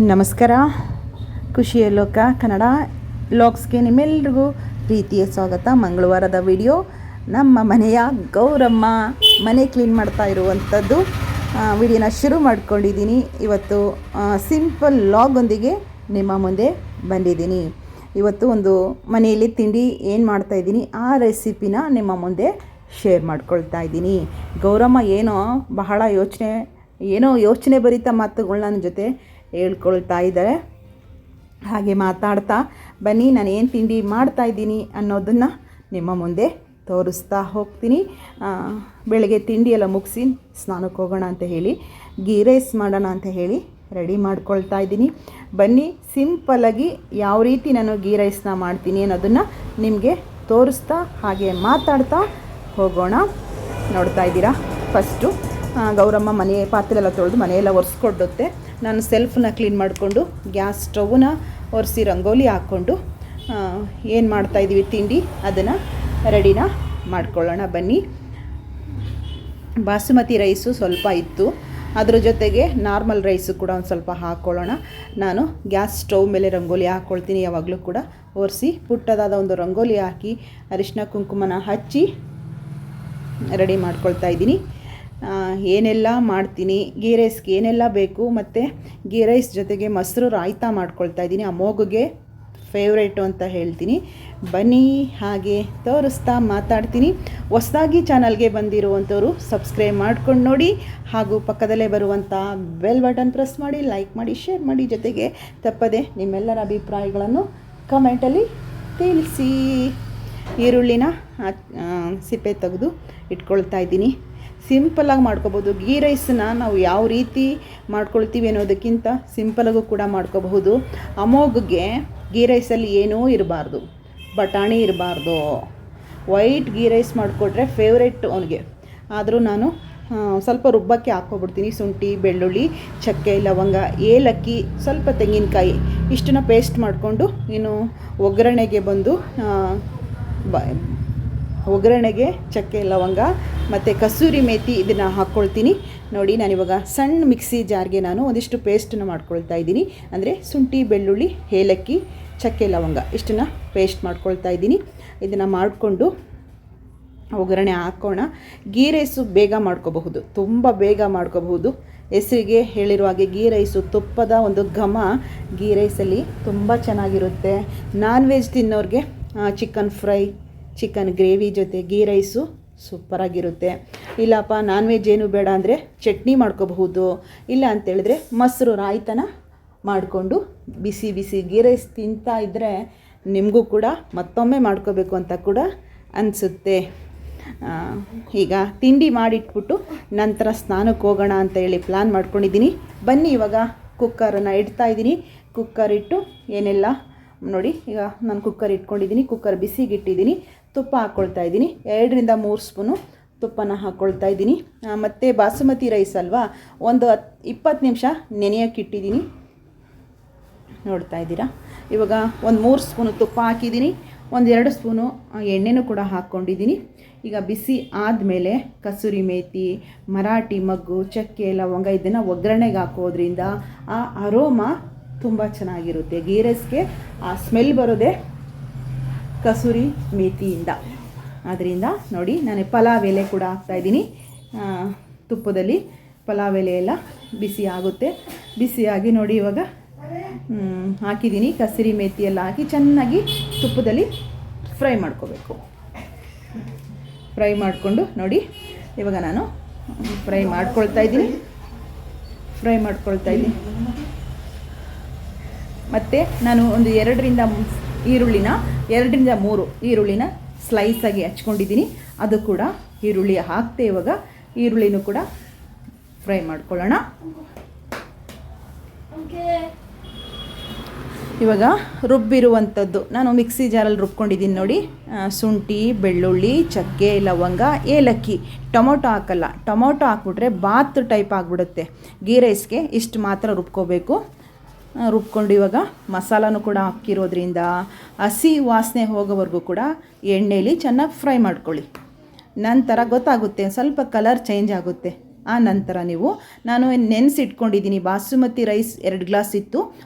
ನಮಸ್ಕಾರ. ಖುಷಿಯ ಲೋಕ ಕನ್ನಡ ಲಾಗ್ಸ್ಗೆ ನಿಮ್ಮೆಲ್ರಿಗೂ ಪ್ರೀತಿಯ ಸ್ವಾಗತ. ಮಂಗಳವಾರದ ವಿಡಿಯೋ. ನಮ್ಮ ಮನೆಯ ಗೌರಮ್ಮ ಮನೆ ಕ್ಲೀನ್ ಮಾಡ್ತಾ ಇರುವಂಥದ್ದು ವಿಡಿಯೋನ ಶುರು ಮಾಡ್ಕೊಂಡಿದ್ದೀನಿ. ಇವತ್ತು ಸಿಂಪಲ್ ಲಾಗೊಂದಿಗೆ ನಿಮ್ಮ ಮುಂದೆ ಬಂದಿದ್ದೀನಿ. ಇವತ್ತು ಒಂದು ಮನೆಯಲ್ಲಿ ತಿಂಡಿ ಏನು ಮಾಡ್ತಾಯಿದ್ದೀನಿ ಆ ರೆಸಿಪಿನ ನಿಮ್ಮ ಮುಂದೆ ಶೇರ್ ಮಾಡ್ಕೊಳ್ತಾ ಇದ್ದೀನಿ. ಗೌರಮ್ಮ ಬಹಳ ಯೋಚನೆ ಭರಿತ ಮಾತುಗಳನ್ನ ನನ್ನ ಜೊತೆ ಹೇಳ್ಕೊಳ್ತಾ ಇದ್ದಾರೆ. ಹಾಗೆ ಮಾತಾಡ್ತಾ ಬನ್ನಿ, ನಾನು ಏನು ತಿಂಡಿ ಮಾಡ್ತಾಯಿದ್ದೀನಿ ಅನ್ನೋದನ್ನು ನಿಮ್ಮ ಮುಂದೆ ತೋರಿಸ್ತಾ ಹೋಗ್ತೀನಿ. ಬೆಳಗ್ಗೆ ತಿಂಡಿ ಎಲ್ಲ ಮುಗಿಸಿ ಸ್ನಾನಕ್ಕೆ ಹೋಗೋಣ ಅಂತ ಹೇಳಿ ಗೀ ರೈಸ್ ಮಾಡೋಣ ಅಂತ ಹೇಳಿ ರೆಡಿ ಮಾಡ್ಕೊಳ್ತಾ ಇದ್ದೀನಿ. ಬನ್ನಿ, ಸಿಂಪಲ್ಲಾಗಿ ಯಾವ ರೀತಿ ನಾನು ಗೀ ರೈಸ್ನ ಮಾಡ್ತೀನಿ ಅನ್ನೋದನ್ನು ನಿಮಗೆ ತೋರಿಸ್ತಾ ಹಾಗೆ ಮಾತಾಡ್ತಾ ಹೋಗೋಣ. ನೋಡ್ತಾ ಇದ್ದೀರಾ, ಫಸ್ಟು ಗೌರಮ್ಮ ಮನೆ ಪಾತ್ರೆ ಎಲ್ಲ ತೊಳೆದು ಮನೆಯೆಲ್ಲ ಒರೆಸ್ಕೊಡುತ್ತೆ. ನಾನು ಸೆಲ್ಫನ್ನ ಕ್ಲೀನ್ ಮಾಡಿಕೊಂಡು ಗ್ಯಾಸ್ ಸ್ಟವ್ನ ಒರೆಸಿ ರಂಗೋಲಿ ಹಾಕ್ಕೊಂಡು ಏನು ಮಾಡ್ತಾಯಿದ್ದೀವಿ ತಿಂಡಿ ಅದನ್ನು ರೆಡಿನ ಮಾಡ್ಕೊಳ್ಳೋಣ. ಬನ್ನಿ, ಬಾಸುಮತಿ ರೈಸು ಸ್ವಲ್ಪ ಇತ್ತು, ಅದ್ರ ಜೊತೆಗೆ ನಾರ್ಮಲ್ ರೈಸು ಕೂಡ ಒಂದು ಸ್ವಲ್ಪ ಹಾಕ್ಕೊಳ್ಳೋಣ. ನಾನು ಗ್ಯಾಸ್ ಸ್ಟವ್ ಮೇಲೆ ರಂಗೋಲಿ ಹಾಕ್ಕೊಳ್ತೀನಿ. ಯಾವಾಗಲೂ ಕೂಡ ಒರೆಸಿ ಪುಟ್ಟದಾದ ಒಂದು ರಂಗೋಲಿ ಹಾಕಿ ಅರಿಶಿನ ಕುಂಕುಮನ ಹಚ್ಚಿ ರೆಡಿ ಮಾಡ್ಕೊಳ್ತಾ ಇದ್ದೀನಿ. ಏನೆಲ್ಲ ಮಾಡ್ತೀನಿ, ಗೀ ರೈಸ್ಗೆ ಏನೆಲ್ಲ ಬೇಕು, ಮತ್ತು ಗೀ ರೈಸ್ ಜೊತೆಗೆ ಮೊಸರು ರಾಯ್ತ ಮಾಡ್ಕೊಳ್ತಾ ಇದ್ದೀನಿ. ಅಮ್ಮೋಗಿಗೆ ಫೇವ್ರೇಟು ಅಂತ ಹೇಳ್ತೀನಿ. ಬನ್ನಿ, ಹಾಗೆ ತೋರಿಸ್ತಾ ಮಾತಾಡ್ತೀನಿ. ಹೊಸದಾಗಿ ಚಾನಲ್ಗೆ ಬಂದಿರುವಂಥವ್ರು ಸಬ್ಸ್ಕ್ರೈಬ್ ಮಾಡ್ಕೊಂಡು ನೋಡಿ, ಹಾಗೂ ಪಕ್ಕದಲ್ಲೇ ಬರುವಂಥ ಬೆಲ್ ಬಟನ್ ಪ್ರೆಸ್ ಮಾಡಿ, ಲೈಕ್ ಮಾಡಿ, ಶೇರ್ ಮಾಡಿ. ಜೊತೆಗೆ ತಪ್ಪದೆ ನಿಮ್ಮೆಲ್ಲರ ಅಭಿಪ್ರಾಯಗಳನ್ನು ಕಮೆಂಟಲ್ಲಿ ತಿಳಿಸಿ. ಈರುಳ್ಳಿನ ಸಿಪ್ಪೆ ತೆಗೆದು ಇಟ್ಕೊಳ್ತಾ ಇದ್ದೀನಿ. ಸಿಂಪಲಾಗಿ ಮಾಡ್ಕೋಬೋದು. ಗೀ ರೈಸನ್ನ ನಾವು ಯಾವ ರೀತಿ ಮಾಡ್ಕೊಳ್ತೀವಿ ಅನ್ನೋದಕ್ಕಿಂತ ಸಿಂಪಲಾಗೂ ಕೂಡ ಮಾಡ್ಕೋಬಹುದು. ಅಮೋಘಗೆ ಗೀ ರೈಸಲ್ಲಿ ಏನೂ ಇರಬಾರ್ದು, ಬಟಾಣಿ ಇರಬಾರ್ದು. ವೈಟ್ ಗೀ ರೈಸ್ ಮಾಡಿಕೊಟ್ರೆ ಫೇವ್ರೇಟ್ ಅವನಿಗೆ. ಆದರೂ ನಾನು ಸ್ವಲ್ಪ ರುಬ್ಬಕ್ಕೆ ಹಾಕ್ಕೊಬಿಡ್ತೀನಿ. ಶುಂಠಿ, ಬೆಳ್ಳುಳ್ಳಿ, ಚಕ್ಕೆ, ಲವಂಗ, ಏಲಕ್ಕಿ, ಸ್ವಲ್ಪ ತೆಂಗಿನಕಾಯಿ ಇಷ್ಟನ್ನು ಪೇಸ್ಟ್ ಮಾಡಿಕೊಂಡು ಇನ್ನು ಒಗ್ಗರಣೆಗೆ ಚಕ್ಕೆ, ಲವಂಗ ಮತ್ತು ಕಸೂರಿ ಮೇಥಿ ಇದನ್ನು ಹಾಕ್ಕೊಳ್ತೀನಿ. ನೋಡಿ, ನಾನಿವಾಗ ಸಣ್ಣ ಮಿಕ್ಸಿ ಜಾರ್ಗೆ ನಾನು ಒಂದಿಷ್ಟು ಪೇಸ್ಟನ್ನು ಮಾಡ್ಕೊಳ್ತಾ ಇದ್ದೀನಿ. ಅಂದರೆ ಶುಂಠಿ, ಬೆಳ್ಳುಳ್ಳಿ, ಏಲಕ್ಕಿ, ಚಕ್ಕೆ, ಲವಂಗ ಇಷ್ಟನ್ನು ಪೇಸ್ಟ್ ಮಾಡ್ಕೊಳ್ತಾ ಇದ್ದೀನಿ. ಇದನ್ನು ಮಾಡಿಕೊಂಡು ಒಗ್ಗರಣೆ ಹಾಕೋಣ. ಗೀ ರೈಸು ಬೇಗ ಮಾಡ್ಕೋಬಹುದು, ತುಂಬ ಬೇಗ ಮಾಡ್ಕೋಬಹುದು. ಹೆಸರಿಗೆ ಹೇಳಿರುವ ಹಾಗೆ ಗೀ ರೈಸು ತುಪ್ಪದ ಒಂದು ಘಮ ಗೀ ರೈಸಲ್ಲಿ ತುಂಬ ಚೆನ್ನಾಗಿರುತ್ತೆ. ನಾನ್ ವೆಜ್ ತಿನ್ನೋರಿಗೆ ಚಿಕನ್ ಫ್ರೈ, ಚಿಕನ್ ಗ್ರೇವಿ ಜೊತೆ ಗೀ ರೈಸು ಸೂಪರಾಗಿರುತ್ತೆ. ಇಲ್ಲಪ್ಪ ನಾನ್ ವೆಜ್ ಏನು ಬೇಡ ಅಂದರೆ ಚಟ್ನಿ ಮಾಡ್ಕೋಬಹುದು. ಇಲ್ಲ ಅಂತೇಳಿದ್ರೆ ಮೊಸರು ರಾಯ್ತನ ಮಾಡಿಕೊಂಡು ಬಿಸಿ ಬಿಸಿ ಗೀ ರೈಸ್ ತಿಂತಾ ಇದ್ದರೆ ನಿಮಗೂ ಕೂಡ ಮತ್ತೊಮ್ಮೆ ಮಾಡ್ಕೋಬೇಕು ಅಂತ ಕೂಡ ಅನಿಸುತ್ತೆ. ಈಗ ತಿಂಡಿ ಮಾಡಿಟ್ಬಿಟ್ಟು ನಂತರ ಸ್ನಾನಕ್ಕೆ ಹೋಗೋಣ ಅಂತ ಹೇಳಿ ಪ್ಲ್ಯಾನ್ ಮಾಡ್ಕೊಂಡಿದ್ದೀನಿ. ಬನ್ನಿ, ಇವಾಗ ಕುಕ್ಕರನ್ನು ಇಡ್ತಾ ಇದ್ದೀನಿ. ಕುಕ್ಕರ್ ಇಟ್ಟು ಏನೆಲ್ಲ ನೋಡಿ, ಈಗ ನಾನು ಕುಕ್ಕರ್ ಇಟ್ಕೊಂಡಿದ್ದೀನಿ. ಕುಕ್ಕರ್ ಬಿಸಿಗಿಟ್ಟಿದ್ದೀನಿ. ತುಪ್ಪ ಹಾಕ್ಕೊಳ್ತಾ ಇದ್ದೀನಿ. 2ರಿಂದ 3 ಸ್ಪೂನು ತುಪ್ಪನ ಹಾಕ್ಕೊಳ್ತಾ ಇದ್ದೀನಿ. ಮತ್ತು ಬಾಸುಮತಿ ರೈಸ್ ಅಲ್ವಾ, ಒಂದು 20 ನಿಮಿಷ ನೆನೆಯೋಕ್ಕಿಟ್ಟಿದ್ದೀನಿ. ನೋಡ್ತಾ ಇದ್ದೀರಾ, ಇವಾಗ ಒಂದು 3 ಸ್ಪೂನು ತುಪ್ಪ ಹಾಕಿದ್ದೀನಿ. 1-2 ಸ್ಪೂನು ಎಣ್ಣೆನೂ ಕೂಡ ಹಾಕ್ಕೊಂಡಿದ್ದೀನಿ. ಈಗ ಬಿಸಿ ಆದಮೇಲೆ ಕಸೂರಿ ಮೇಥಿ, ಮರಾಠಿ ಮಗ್ಗು, ಚಕ್ಕೆ, ಲವಂಗ ಇದನ್ನು ಒಗ್ಗರಣೆಗೆ ಹಾಕೋದ್ರಿಂದ ಆ ಅರೋಮಾ ತುಂಬ ಚೆನ್ನಾಗಿರುತ್ತೆ. ಗೀ ರೈಸ್ಗೆ ಆ ಸ್ಮೆಲ್ ಬರೋದೇ ಕಸೂರಿ ಮೇಥಿಯಿಂದ. ಆದ್ದರಿಂದ ನೋಡಿ, ನಾನು ಪಲಾವ್ ಎಲೆ ಕೂಡ ಹಾಕ್ತಾಯಿದ್ದೀನಿ. ತುಪ್ಪದಲ್ಲಿ ಪಲಾವ್ ಎಲೆ ಎಲ್ಲ ಬಿಸಿ ಆಗುತ್ತೆ. ಬಿಸಿಯಾಗಿ ನೋಡಿ, ಇವಾಗ ಹಾಕಿದ್ದೀನಿ. ಕಸೂರಿ ಮೇಥಿ ಎಲ್ಲ ಹಾಕಿ ಚೆನ್ನಾಗಿ ತುಪ್ಪದಲ್ಲಿ ಫ್ರೈ ಮಾಡ್ಕೋಬೇಕು. ಫ್ರೈ ಮಾಡಿಕೊಂಡು ನೋಡಿ, ಇವಾಗ ನಾನು ಫ್ರೈ ಮಾಡ್ಕೊಳ್ತಾ ಇದ್ದೀನಿ. ಮತ್ತು ನಾನು ಒಂದು 2ರಿಂದ 3 ಈರುಳ್ಳಿನ ಸ್ಲೈಸಾಗಿ ಹಚ್ಕೊಂಡಿದ್ದೀನಿ. ಅದು ಕೂಡ ಈರುಳ್ಳಿ ಹಾಕ್ತೆ. ಇವಾಗ ಈರುಳ್ಳಿನೂ ಕೂಡ ಫ್ರೈ ಮಾಡ್ಕೊಳ್ಳೋಣ. ಇವಾಗ ರುಬ್ಬಿರುವಂಥದ್ದು ನಾನು ಮಿಕ್ಸಿ ಜಾರಲ್ಲಿ ರುಬ್ಕೊಂಡಿದ್ದೀನಿ ನೋಡಿ. ಶುಂಠಿ, ಬೆಳ್ಳುಳ್ಳಿ, ಚಕ್ಕೆ, ಲವಂಗ, ಏಲಕ್ಕಿ. ಟೊಮೊಟೊ ಹಾಕಲ್ಲ. ಟೊಮೊಟೊ ಹಾಕ್ಬಿಟ್ರೆ ಬಾತ್ ಟೈಪ್ ಆಗಿಬಿಡುತ್ತೆ. ಗೀ ರೈಸ್ಗೆ ಇಷ್ಟು ಮಾತ್ರ ರುಬ್ಕೋಬೇಕು. ರುಬ್ಕೊಂಡು ಇವಾಗ ಮಸಾಲನೂ ಕೂಡ ಹಾಕಿರೋದ್ರಿಂದ ಹಸಿ ವಾಸನೆ ಹೋಗೋವರೆಗೂ ಕೂಡ ಎಣ್ಣೆಯಲ್ಲಿ ಚೆನ್ನಾಗಿ ಫ್ರೈ ಮಾಡ್ಕೊಳ್ಳಿ. ನಂತರ ಗೊತ್ತಾಗುತ್ತೆ, ಸ್ವಲ್ಪ ಕಲರ್ ಚೇಂಜ್ ಆಗುತ್ತೆ. ಆ ನಂತರ ನೀವು ನಾನು ನೆನೆಸಿಟ್ಕೊಂಡಿದ್ದೀನಿ ಬಾಸುಮತಿ ರೈಸ್ 2 ಗ್ಲಾಸ್ ಇತ್ತು,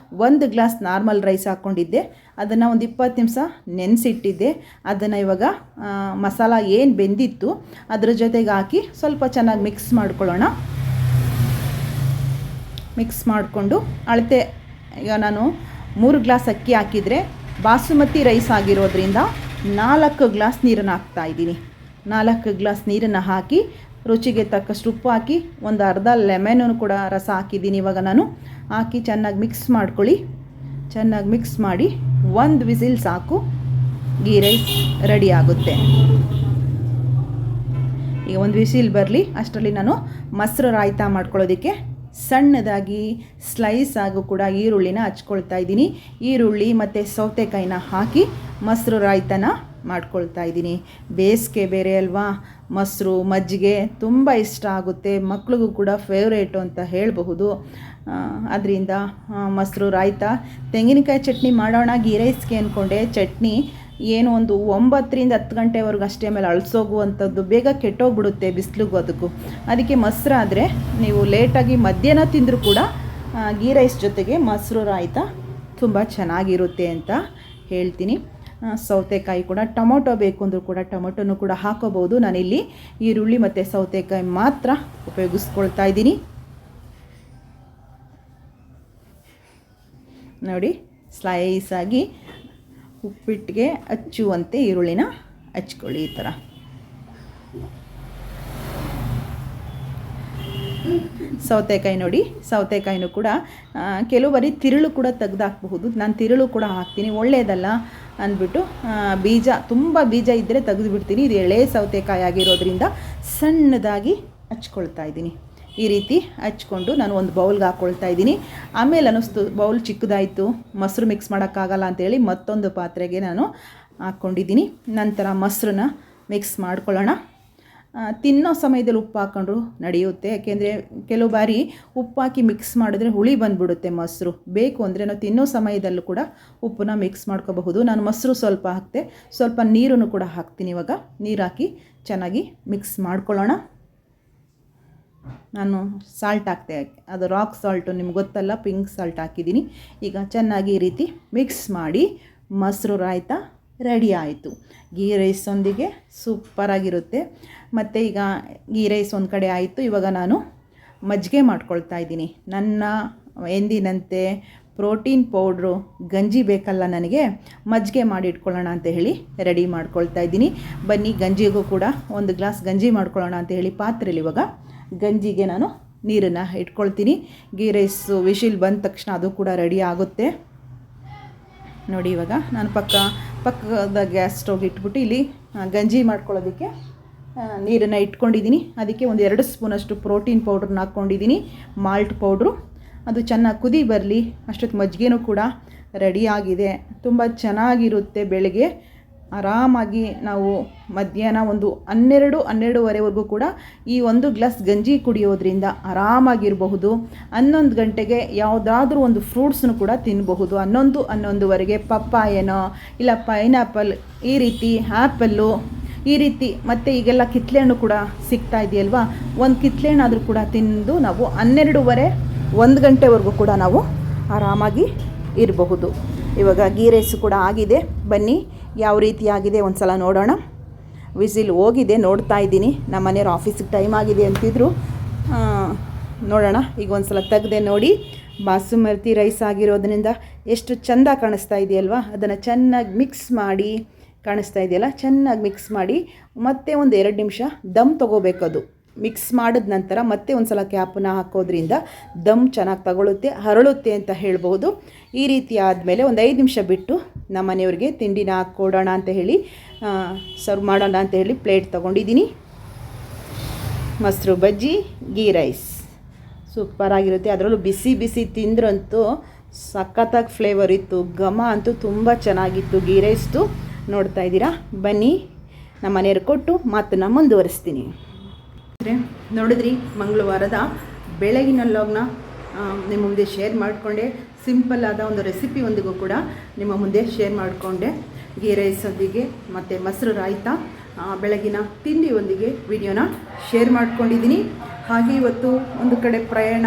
1 ಗ್ಲಾಸ್ ನಾರ್ಮಲ್ ರೈಸ್ ಹಾಕ್ಕೊಂಡಿದ್ದೆ. ಅದನ್ನು ಒಂದು 20 ನಿಮಿಷ ನೆನೆಸಿಟ್ಟಿದ್ದೆ. ಅದನ್ನು ಇವಾಗ ಮಸಾಲ ಏನು ಬೆಂದಿತ್ತು ಅದ್ರ ಜೊತೆಗೆ ಹಾಕಿ ಸ್ವಲ್ಪ ಚೆನ್ನಾಗಿ ಮಿಕ್ಸ್ ಮಾಡ್ಕೊಳ್ಳೋಣ. ಮಿಕ್ಸ್ ಮಾಡಿಕೊಂಡು ಅಳತೆ, ಈಗ ನಾನು 3 ಗ್ಲಾಸ್ ಅಕ್ಕಿ ಹಾಕಿದರೆ ಬಾಸುಮತಿ ರೈಸ್ ಆಗಿರೋದ್ರಿಂದ 4 ಗ್ಲಾಸ್ ನೀರನ್ನು ಹಾಕ್ತಾಯಿದ್ದೀನಿ. 4 ಗ್ಲಾಸ್ ನೀರನ್ನು ಹಾಕಿ ರುಚಿಗೆ ತಕ್ಕಷ್ಟು ಉಪ್ಪು ಹಾಕಿ ಒಂದು ಅರ್ಧ ಲೆಮನನ್ನು ಕೂಡ ರಸ ಹಾಕಿದ್ದೀನಿ. ಇವಾಗ ನಾನು ಹಾಕಿ ಚೆನ್ನಾಗಿ ಮಿಕ್ಸ್ ಮಾಡ್ಕೊಳ್ಳಿ. ಚೆನ್ನಾಗಿ ಮಿಕ್ಸ್ ಮಾಡಿ 1 ವಿಸಿಲ್ ಸಾಕು, ಗೀ ರೈಸ್ ರೆಡಿ ಆಗುತ್ತೆ. ಈಗ 1 ವಿಸಿಲ್ ಬರಲಿ ಅಷ್ಟರಲ್ಲಿ ನಾನು ಮೊಸರು ರಾಯ್ತ ಮಾಡ್ಕೊಳ್ಳೋದಕ್ಕೆ ಸಣ್ಣದಾಗಿ ಸ್ಲೈಸ್ ಆಗು ಕೂಡ ಈರುಳ್ಳಿನ ಹಚ್ಕೊಳ್ತಾ ಇದ್ದೀನಿ. ಈರುಳ್ಳಿ ಮತ್ತು ಸೌತೆಕಾಯಿನ ಹಾಕಿ ಮೊಸರು ರಾಯ್ತನ ಮಾಡ್ಕೊಳ್ತಾ ಇದ್ದೀನಿ. ಬೇಸಿಗೆ ಬೇರೆ ಅಲ್ವಾ, ಮೊಸರು ಮಜ್ಜಿಗೆ ತುಂಬ ಇಷ್ಟ ಆಗುತ್ತೆ, ಮಕ್ಳಿಗೂ ಕೂಡ ಫೇವ್ರೇಟು ಅಂತ ಹೇಳಬಹುದು. ಅದರಿಂದ ಮೊಸರು ರಾಯ್ತ, ತೆಂಗಿನಕಾಯಿ ಚಟ್ನಿ ಮಾಡೋಣ ಗೀ ರೈಸ್ಗೆ ಅಂದ್ಕೊಂಡೆ. ಚಟ್ನಿ ಏನು ಒಂದು 9ರಿಂದ 10 ಗಂಟೆವರೆಗೂ ಅಷ್ಟೇ, ಮೇಲೆ ಅಳಿಸೋಗುವಂಥದ್ದು, ಬೇಗ ಕೆಟ್ಟೋಗ್ಬಿಡುತ್ತೆ ಬಿಸಿಲಿಗೂ ಅದಕ್ಕೂ. ಅದಕ್ಕೆ ಮೊಸರಾದರೆ ನೀವು ಲೇಟಾಗಿ ಮಧ್ಯಾಹ್ನ ತಿಂದರೂ ಕೂಡ ಗೀ ರೈಸ್ ಜೊತೆಗೆ ಮೊಸರು ರಾಯ್ತ ತುಂಬ ಚೆನ್ನಾಗಿರುತ್ತೆ ಅಂತ ಹೇಳ್ತೀನಿ. ಸೌತೆಕಾಯಿ ಕೂಡ, ಟೊಮೊಟೊ ಬೇಕು ಅಂದರೂ ಕೂಡ ಟೊಮೊಟೊನೂ ಕೂಡ ಹಾಕೋಬೋದು. ನಾನಿಲ್ಲಿ ಈರುಳ್ಳಿ ಮತ್ತು ಸೌತೆಕಾಯಿ ಮಾತ್ರ ಉಪಯೋಗಿಸ್ಕೊಳ್ತಾ ಇದ್ದೀನಿ. ನೋಡಿ, ಸ್ಲೈಸಾಗಿ ಉಪ್ಪಿಟ್ಟಿಗೆ ಹಚ್ಚುವಂತೆ ಈರುಳ್ಳಿನ ಹಚ್ಕೊಳ್ಳಿ. ಈ ಥರ ಸೌತೆಕಾಯಿ ನೋಡಿ, ಸೌತೆಕಾಯಿನೂ ಕೂಡ ಕೆಲವು ಬಾರಿ ತಿರುಳು ಕೂಡ ತೆಗೆದಾಕಬಹುದು. ನಾನು ತಿರುಳು ಕೂಡ ಹಾಕ್ತೀನಿ, ಒಳ್ಳೆಯದಲ್ಲ ಅಂದ್ಬಿಟ್ಟು ಬೀಜ, ತುಂಬ ಬೀಜ ಇದ್ದರೆ ತೆಗೆದುಬಿಡ್ತೀನಿ. ಇದು ಎಳೆ ಸೌತೆಕಾಯಿ ಆಗಿರೋದ್ರಿಂದ ಸಣ್ಣದಾಗಿ ಹಚ್ಕೊಳ್ತಾ ಇದ್ದೀನಿ. ಈ ರೀತಿ ಹಚ್ಕೊಂಡು ನಾನು ಒಂದು ಬೌಲ್ಗೆ ಹಾಕ್ಕೊಳ್ತಾ ಇದ್ದೀನಿ. ಆಮೇಲೆ ಅನ್ನಿಸ್ತು ಬೌಲ್ ಚಿಕ್ಕದಾಯಿತು, ಮೊಸರು ಮಿಕ್ಸ್ ಮಾಡೋಕ್ಕಾಗಲ್ಲ ಅಂತೇಳಿ ಮತ್ತೊಂದು ಪಾತ್ರೆಗೆ ನಾನು ಹಾಕ್ಕೊಂಡಿದ್ದೀನಿ. ನಂತರ ಮೊಸರನ್ನ ಮಿಕ್ಸ್ ಮಾಡ್ಕೊಳ್ಳೋಣ. ತಿನ್ನೋ ಸಮಯದಲ್ಲಿ ಉಪ್ಪು ಹಾಕ್ಕೊಂಡ್ರು ನಡೆಯುತ್ತೆ, ಯಾಕೆಂದರೆ ಕೆಲವು ಬಾರಿ ಉಪ್ಪು ಹಾಕಿ ಮಿಕ್ಸ್ ಮಾಡಿದ್ರೆ ಹುಳಿ ಬಂದುಬಿಡುತ್ತೆ ಮೊಸರು. ಬೇಕು ಅಂದರೆ ನಾವು ತಿನ್ನೋ ಸಮಯದಲ್ಲೂ ಕೂಡ ಉಪ್ಪನ್ನ ಮಿಕ್ಸ್ ಮಾಡ್ಕೋಬಹುದು. ನಾನು ಮೊಸರು ಸ್ವಲ್ಪ ಹಾಕ್ತೆ, ಸ್ವಲ್ಪ ನೀರನ್ನು ಕೂಡ ಹಾಕ್ತೀನಿ. ಇವಾಗ ನೀರು ಹಾಕಿ ಚೆನ್ನಾಗಿ ಮಿಕ್ಸ್ ಮಾಡ್ಕೊಳ್ಳೋಣ. ನಾನು ಸಾಲ್ಟ್ ಹಾಕ್ತೆ, ಅದು ರಾಕ್ ಸಾಲ್ಟು ನಿಮ್ಗೆ ಗೊತ್ತಲ್ಲ, ಪಿಂಕ್ ಸಾಲ್ಟ್ ಹಾಕಿದ್ದೀನಿ. ಈಗ ಚೆನ್ನಾಗಿ ಈ ರೀತಿ ಮಿಕ್ಸ್ ಮಾಡಿ ಮೊಸರು ರಾಯ್ತ ರೆಡಿ ಆಯಿತು. ಗೀ ರೈಸೊಂದಿಗೆ ಸೂಪರಾಗಿರುತ್ತೆ. ಮತ್ತು ಈಗ ಗೀ ರೈಸ್ ಒಂದು ಕಡೆ ಆಯಿತು. ಇವಾಗ ನಾನು ಮಜ್ಜಿಗೆ ಮಾಡ್ಕೊಳ್ತಾ ಇದ್ದೀನಿ. ನನ್ನ ಎಂದಿನಂತೆ ಪ್ರೋಟೀನ್ ಪೌಡ್ರು ಗಂಜಿ ಬೇಕಲ್ಲ ನನಗೆ, ಮಜ್ಜಿಗೆ ಮಾಡಿ ಇಟ್ಕೊಳ್ಳೋಣ ಅಂತ ಹೇಳಿ ರೆಡಿ ಮಾಡ್ಕೊಳ್ತಾ ಇದ್ದೀನಿ. ಬನ್ನಿ ಗಂಜಿಗೂ ಕೂಡ 1 ಗ್ಲಾಸ್ ಗಂಜಿ ಮಾಡ್ಕೊಳ್ಳೋಣ ಅಂತ ಹೇಳಿ ಪಾತ್ರೆಯಲ್ಲಿ ಇವಾಗ ಗಂಜಿಗೆ ನಾನು ನೀರನ್ನು ಇಟ್ಕೊಳ್ತೀನಿ. ಗೀ ರೈಸು ವಿಶಿಲ್ ಬಂದ ತಕ್ಷಣ ಅದು ಕೂಡ ರೆಡಿ ಆಗುತ್ತೆ. ನೋಡಿ, ಇವಾಗ ನಾನು ಪಕ್ಕದ ಗ್ಯಾಸ್ ಸ್ಟವ್ ಇಟ್ಬಿಟ್ಟು ಇಲ್ಲಿ ಗಂಜಿ ಮಾಡ್ಕೊಳ್ಳೋದಕ್ಕೆ ನೀರನ್ನು ಇಟ್ಕೊಂಡಿದ್ದೀನಿ. ಅದಕ್ಕೆ ಒಂದು 2 ಸ್ಪೂನಷ್ಟು ಪ್ರೋಟೀನ್ ಪೌಡ್ರನ್ನ ಹಾಕ್ಕೊಂಡಿದ್ದೀನಿ, ಮಾಲ್ಟ್ ಪೌಡ್ರು. ಅದು ಚೆನ್ನಾಗಿ ಕುದಿ ಬರಲಿ ಅಷ್ಟೊತ್ತು ಮಜ್ಜಿಗೆನೂ ಕೂಡ ರೆಡಿಯಾಗಿದೆ. ತುಂಬ ಚೆನ್ನಾಗಿರುತ್ತೆ. ಬೆಳಗ್ಗೆ ಆರಾಮಾಗಿ ನಾವು ಮಧ್ಯಾಹ್ನ ಒಂದು 12-12:30ವರೆಗೂ ಕೂಡ ಈ 1 ಗ್ಲಾಸ್ ಗಂಜಿ ಕುಡಿಯೋದ್ರಿಂದ ಆರಾಮಾಗಿರಬಹುದು. 11 ಗಂಟೆಗೆ ಯಾವುದಾದ್ರೂ ಒಂದು ಫ್ರೂಟ್ಸ್ನು ಕೂಡ ತಿನ್ನಬಹುದು. 11-11:30ವರೆಗೆ ಪಪ್ಪಾಯನೋ ಇಲ್ಲ ಪೈನಾಪಲ್, ಈ ರೀತಿ ಆ್ಯಪಲ್ಲು, ಈ ರೀತಿ. ಮತ್ತು ಈಗೆಲ್ಲ ಕಿತ್ಲೆಹಣ್ಣು ಕೂಡ ಸಿಗ್ತಾ ಇದೆಯಲ್ವಾ, ಒಂದು ಕಿತ್ಲೆಹಣ್ಣಾದರೂ ಕೂಡ ತಿಂದು ನಾವು 12:30-1 ಗಂಟೆವರೆಗೂ ಕೂಡ ನಾವು ಆರಾಮಾಗಿ ಇರಬಹುದು. ಇವಾಗ ಗೀ ರೈಸು ಕೂಡ ಆಗಿದೆ. ಬನ್ನಿ ಯಾವ ರೀತಿ ಆಗಿದೆ ಒಂದು ಸಲ ನೋಡೋಣ. ವಿಸಿಲ್ ಹೋಗಿದೆ, ನೋಡ್ತಾ ಇದ್ದೀನಿ. ನಮ್ಮ ಮನೆಯವ್ರು ಆಫೀಸಿಗೆ ಟೈಮ್ ಆಗಿದೆ ಅಂತಿದ್ರು. ನೋಡೋಣ, ಈಗ ಒಂದು ಸಲ ತೆಗೆದೆ ನೋಡಿ. ಬಾಸುಮತಿ ರೈಸ್ ಆಗಿರೋದ್ರಿಂದ ಎಷ್ಟು ಚೆಂದ ಕಾಣಿಸ್ತಾ ಇದೆಯಲ್ವಾ. ಅದನ್ನು ಚೆನ್ನಾಗಿ ಮಿಕ್ಸ್ ಮಾಡಿ, ಕಾಣಿಸ್ತಾ ಇದೆಯಲ್ಲ, ಚೆನ್ನಾಗಿ ಮಿಕ್ಸ್ ಮಾಡಿ ಮತ್ತೆ ಒಂದು 2 ನಿಮಿಷ ದಮ್ ತೊಗೋಬೇಕದು. ಮಿಕ್ಸ್ ಮಾಡಿದ ನಂತರ ಮತ್ತೆ ಒಂದು ಸಲ ಕ್ಯಾಪನ್ನ ಹಾಕೋದ್ರಿಂದ ದಮ್ ಚೆನ್ನಾಗಿ ತಗೊಳುತ್ತೆ, ಹರಳುತ್ತೆ ಅಂತ ಹೇಳ್ಬೋದು. ಈ ರೀತಿ ಆದಮೇಲೆ ಒಂದು 5 ನಿಮಿಷ ಬಿಟ್ಟು ನಮ್ಮ ಮನೆಯವ್ರಿಗೆ ತಿಂಡಿನ ಹಾಕ್ಕೊಡೋಣ ಅಂತ ಹೇಳಿ, ಸರ್ವ್ ಮಾಡೋಣ ಅಂತ ಹೇಳಿ ಪ್ಲೇಟ್ ತೊಗೊಂಡಿದ್ದೀನಿ. ಮೊಸರು ಬಜ್ಜಿ, ಗೀ ರೈಸ್ ಸೂಪರಾಗಿರುತ್ತೆ. ಅದರಲ್ಲೂ ಬಿಸಿ ಬಿಸಿ ತಿಂದ್ರಂತೂ ಸಖತ್ತಾಗಿ ಫ್ಲೇವರ್ ಇತ್ತು, ಘಮ ಅಂತೂ ತುಂಬ ಚೆನ್ನಾಗಿತ್ತು ಗೀ ರೈಸ್ದು. ನೋಡ್ತಾ ಇದ್ದೀರಾ. ಬನ್ನಿ ನಮ್ಮ ಮನೆಯವ್ರು ಕೊಟ್ಟು ಮಾತನ್ನು ಮುಂದುವರಿಸ್ತೀನಿ. ನೋಡಿದ್ರಿ, ಮಂಗಳವಾರದ ಬೆಳಗಿನ ವ್ಲಾಗ್ನ ನಿಮ್ಮ ಮುಂದೆ ಶೇರ್ ಮಾಡಿಕೊಂಡೆ. ಸಿಂಪಲ್ ಆದ ಒಂದು ರೆಸಿಪಿ ಒಂದಿಗೂ ಕೂಡ ನಿಮ್ಮ ಮುಂದೆ ಶೇರ್ ಮಾಡಿಕೊಂಡೆ. ಗೀ ರೈಸೊಂದಿಗೆ ಮತ್ತು ಮೊಸರು ರಾಯ್ತ ಬೆಳಗಿನ ತಿಂಡಿಯೊಂದಿಗೆ ವಿಡಿಯೋನ ಶೇರ್ ಮಾಡ್ಕೊಂಡಿದ್ದೀನಿ. ಹಾಗೆ ಇವತ್ತು ಒಂದು ಕಡೆ ಪ್ರಯಾಣ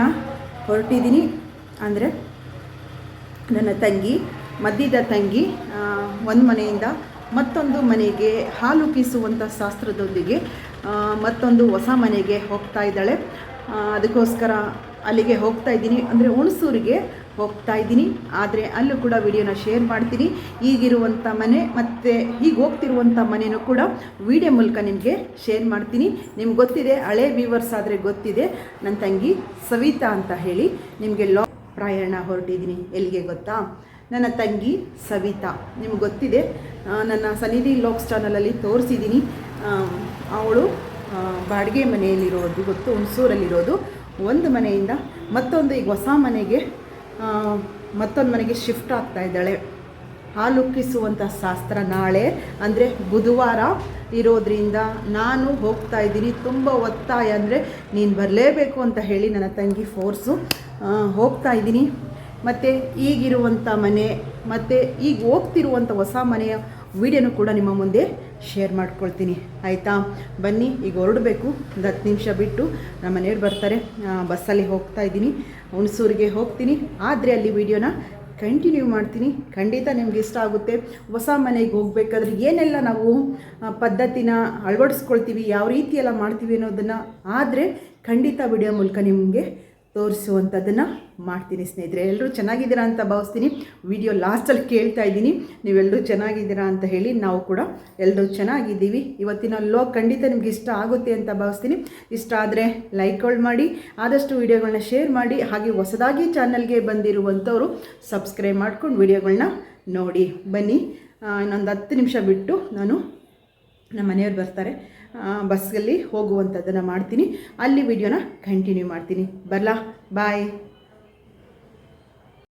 ಹೊರಟಿದ್ದೀನಿ. ಅಂದರೆ ನನ್ನ ತಂಗಿ, ಮಧ್ಯದ ತಂಗಿ ಒಂದು ಮನೆಯಿಂದ ಮತ್ತೊಂದು ಮನೆಗೆ ಹಾಲು ಕೀಸುವಂಥ ಶಾಸ್ತ್ರದೊಂದಿಗೆ ಮತ್ತೊಂದು ಹೊಸ ಮನೆಗೆ ಹೋಗ್ತಾ ಇದ್ದಾಳೆ. ಅದಕ್ಕೋಸ್ಕರ ಅಲ್ಲಿಗೆ ಹೋಗ್ತಾ ಇದ್ದೀನಿ, ಅಂದರೆ ಹುಣಸೂರಿಗೆ ಹೋಗ್ತಾ ಇದ್ದೀನಿ. ಆದರೆ ಅಲ್ಲೂ ಕೂಡ ವಿಡಿಯೋನ ಶೇರ್ ಮಾಡ್ತೀನಿ. ಈಗಿರುವಂಥ ಮನೆ ಮತ್ತು ಹೀಗೆ ಹೋಗ್ತಿರುವಂಥ ಮನೆಯೂ ಕೂಡ ವಿಡಿಯೋ ಮೂಲಕ ನಿಮಗೆ ಶೇರ್ ಮಾಡ್ತೀನಿ. ನಿಮ್ಗೆ ಗೊತ್ತಿದೆ, ಹಳೆ ವ್ಯೂವರ್ಸ್ ಆದರೆ ಗೊತ್ತಿದೆ, ನನ್ನ ತಂಗಿ ಸವಿತಾ ಅಂತ ಹೇಳಿ. ನಿಮಗೆ ಪ್ರಯಾಣ ಹೊರಟಿದ್ದೀನಿ. ಎಲ್ಲಿಗೆ ಗೊತ್ತಾ? ನನ್ನ ತಂಗಿ ಸವಿತಾ, ನಿಮ್ಗೆ ಗೊತ್ತಿದೆ, ನನ್ನ ಸನ್ನಿಧಿ ಲಾಗ್ಸ್ ಚಾನಲಲ್ಲಿ ತೋರಿಸಿದ್ದೀನಿ. ಅವಳು ಬಾಡಿಗೆ ಮನೆಯಲ್ಲಿರೋದು ಗೊತ್ತು, ಹುಣಸೂರಲ್ಲಿರೋದು. ಒಂದು ಮನೆಯಿಂದ ಮತ್ತೊಂದು ಈಗ ಹೊಸ ಮನೆಗೆ ಮತ್ತೊಂದು ಮನೆಗೆ ಶಿಫ್ಟ್ ಆಗ್ತಾ ಇದ್ದಾಳೆ. ಹಾಲುಕ್ಕಿಸುವಂಥ ಶಾಸ್ತ್ರ ನಾಳೆ ಅಂದರೆ ಬುಧವಾರ ಇರೋದ್ರಿಂದ ನಾನು ಹೋಗ್ತಾ ಇದ್ದೀನಿ. ತುಂಬ ಒತ್ತಾಯ, ಅಂದರೆ ನೀನು ಬರಲೇಬೇಕು ಅಂತ ಹೇಳಿ ನನ್ನ ತಂಗಿ ಫೋರ್ಸು. ಹೋಗ್ತಾ ಇದ್ದೀನಿ. ಮತ್ತು ಈಗಿರುವಂಥ ಮನೆ ಮತ್ತು ಈಗ ಹೋಗ್ತಿರುವಂಥ ಹೊಸ ಮನೆಯ ವಿಡಿಯೋನು ಕೂಡ ನಿಮ್ಮ ಮುಂದೆ ಶೇರ್ ಮಾಡ್ಕೊಳ್ತೀನಿ, ಆಯಿತಾ? ಬನ್ನಿ, ಈಗ ಹೊರಡಬೇಕು. ಒಂದು 10 ನಿಮಿಷ ಬಿಟ್ಟು ನಮ್ಮ ಮನೆಯವ್ರು ಬರ್ತಾರೆ. ಬಸ್ಸಲ್ಲಿ ಹೋಗ್ತಾ ಇದ್ದೀನಿ, ಹುಣಸೂರಿಗೆ ಹೋಗ್ತೀನಿ. ಆದರೆ ಅಲ್ಲಿ ವಿಡಿಯೋನ ಕಂಟಿನ್ಯೂ ಮಾಡ್ತೀನಿ. ಖಂಡಿತ ನಿಮ್ಗೆ ಇಷ್ಟ ಆಗುತ್ತೆ. ಹೊಸ ಮನೆಗೆ ಹೋಗಬೇಕಾದ್ರೆ ಏನೆಲ್ಲ ನಾವು ಪದ್ಧತಿನ ಅಳವಡಿಸ್ಕೊಳ್ತೀವಿ, ಯಾವ ರೀತಿ ಎಲ್ಲ ಮಾಡ್ತೀವಿ ಅನ್ನೋದನ್ನು ಆದರೆ ಖಂಡಿತ ವಿಡಿಯೋ ಮೂಲಕ ನಿಮಗೆ ತೋರಿಸುವಂಥದ್ದನ್ನು ಮಾಡ್ತೀನಿ. ಸ್ನೇಹಿತರೆ, ಎಲ್ಲರೂ ಚೆನ್ನಾಗಿದ್ದೀರಾ ಅಂತ ಭಾವಿಸ್ತೀನಿ. ವಿಡಿಯೋ ಲಾಸ್ಟಲ್ಲಿ ಕೇಳ್ತಾ ಇದ್ದೀನಿ, ನೀವೆಲ್ಲರೂ ಚೆನ್ನಾಗಿದ್ದೀರಾ ಅಂತ ಹೇಳಿ. ನಾವು ಕೂಡ ಎಲ್ಲರೂ ಚೆನ್ನಾಗಿದ್ದೀವಿ. ಇವತ್ತಿನ ಲಾಗ್ ಖಂಡಿತ ನಿಮ್ಗೆ ಇಷ್ಟ ಆಗುತ್ತೆ ಅಂತ ಭಾವಿಸ್ತೀನಿ. ಇಷ್ಟ ಆದರೆ ಲೈಕ್ಗಳು ಮಾಡಿ, ಆದಷ್ಟು ವಿಡಿಯೋಗಳನ್ನ ಶೇರ್ ಮಾಡಿ. ಹಾಗೆ ಹೊಸದಾಗಿ ಚಾನಲ್ಗೆ ಬಂದಿರುವಂಥವರು ಸಬ್ಸ್ಕ್ರೈಬ್ ಮಾಡ್ಕೊಂಡು ವಿಡಿಯೋಗಳನ್ನ ನೋಡಿ. ಬನ್ನಿ, ಇನ್ನೊಂದು 10 ನಿಮಿಷ ಬಿಟ್ಟು ನಮ್ಮ ಮನೆಯವ್ರು ಬರ್ತಾರೆ. ಬಸ್ಸಲ್ಲಿ ಹೋಗುವಂಥದ್ದನ್ನು ಮಾಡ್ತೀನಿ. ಅಲ್ಲಿ ವಿಡಿಯೋನ ಕಂಟಿನ್ಯೂ ಮಾಡ್ತೀನಿ. ಬರಲಾ? ಬಾಯ್.